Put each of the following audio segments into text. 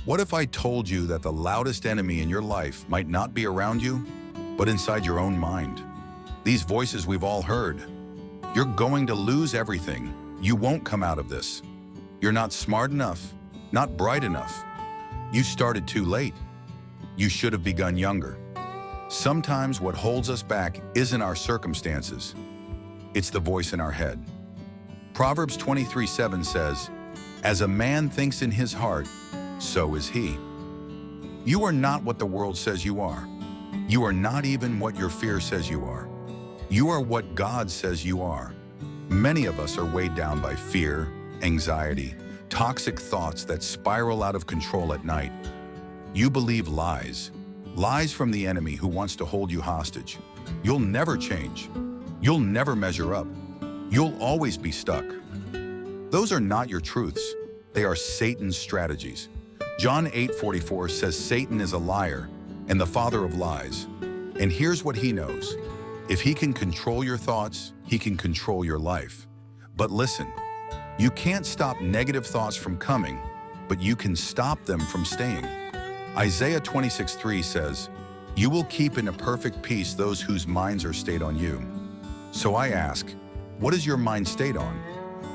What if I told you that the loudest enemy in your life might not be around you, but inside your own mind? These voices we've all heard. You're going to lose everything. You won't come out of this. You're not smart enough, not bright enough. You started too late. You should have begun younger. Sometimes what holds us back isn't our circumstances. It's the voice in our head. Proverbs 23:7 says, "As a man thinks in his heart, so is he." You are not what the world says you are. You are not even what your fear says you are. You are what God says you are. Many of us are weighed down by fear, anxiety, toxic thoughts that spiral out of control at night. You believe lies from the enemy who wants to hold you hostage. You'll never change. You'll never measure up. You'll always be stuck. Those are not your truths. They are Satan's strategies. John 8:44 says Satan is a liar and the father of lies. And here's what he knows. If he can control your thoughts, he can control your life. But listen, you can't stop negative thoughts from coming, but you can stop them from staying. Isaiah 26:3 says, "You will keep in a perfect peace those whose minds are stayed on you." So I ask, what is your mind stayed on?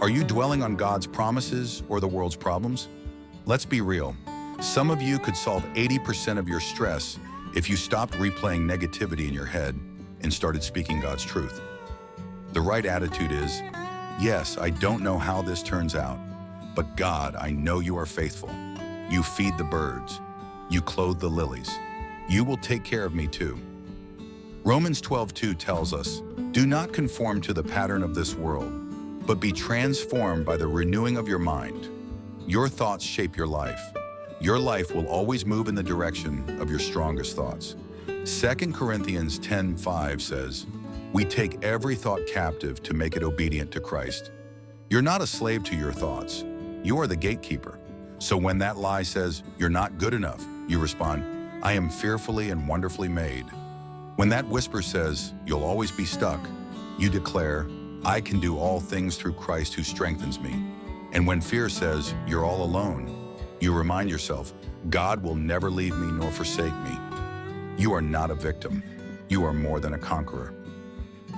Are you dwelling on God's promises or the world's problems? Let's be real. Some of you could solve 80% of your stress if you stopped replaying negativity in your head and started speaking God's truth. The right attitude is, yes, I don't know how this turns out, but God, I know you are faithful. You feed the birds. You clothe the lilies. You will take care of me too. Romans 12:2 tells us, "Do not conform to the pattern of this world, but be transformed by the renewing of your mind." Your thoughts shape your life. Your life will always move in the direction of your strongest thoughts. 2 Corinthians 10:5 says, "We take every thought captive to make it obedient to Christ." You're not a slave to your thoughts. You are the gatekeeper. So when that lie says, "You're not good enough," you respond, "I am fearfully and wonderfully made." When that whisper says, "You'll always be stuck," you declare, "I can do all things through Christ who strengthens me." And when fear says, "You're all alone," you remind yourself, "God will never leave me nor forsake me." You are not a victim. You are more than a conqueror.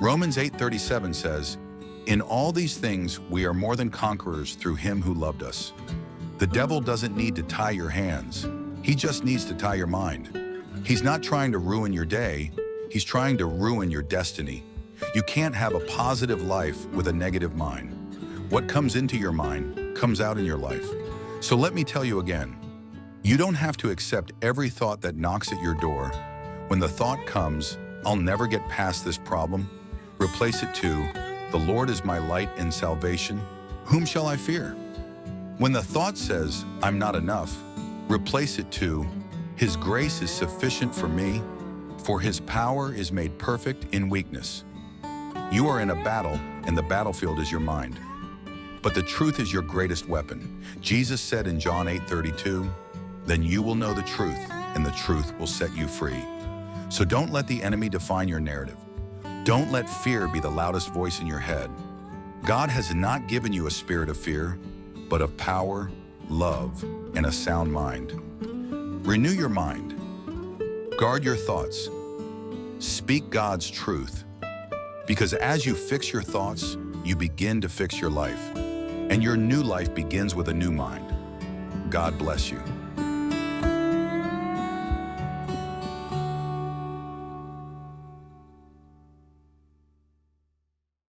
Romans 8:37 says, "In all these things we are more than conquerors through him who loved us." The devil doesn't need to tie your hands. He just needs to tie your mind. He's not trying to ruin your day. He's trying to ruin your destiny. You can't have a positive life with a negative mind. What comes into your mind comes out in your life. So let me tell you again, you don't have to accept every thought that knocks at your door. When the thought comes, "I'll never get past this problem," replace it to, "The Lord is my light and salvation. Whom shall I fear?" When the thought says, "I'm not enough," replace it to, "His grace is sufficient for me, for His power is made perfect in weakness." You are in a battle, and the battlefield is your mind. But the truth is your greatest weapon. Jesus said in John 8:32, "Then you will know the truth, and the truth will set you free." So don't let the enemy define your narrative. Don't let fear be the loudest voice in your head. God has not given you a spirit of fear, but of power, love, and a sound mind. Renew your mind. Guard your thoughts. Speak God's truth. Because as you fix your thoughts, you begin to fix your life. And your new life begins with a new mind. God bless you.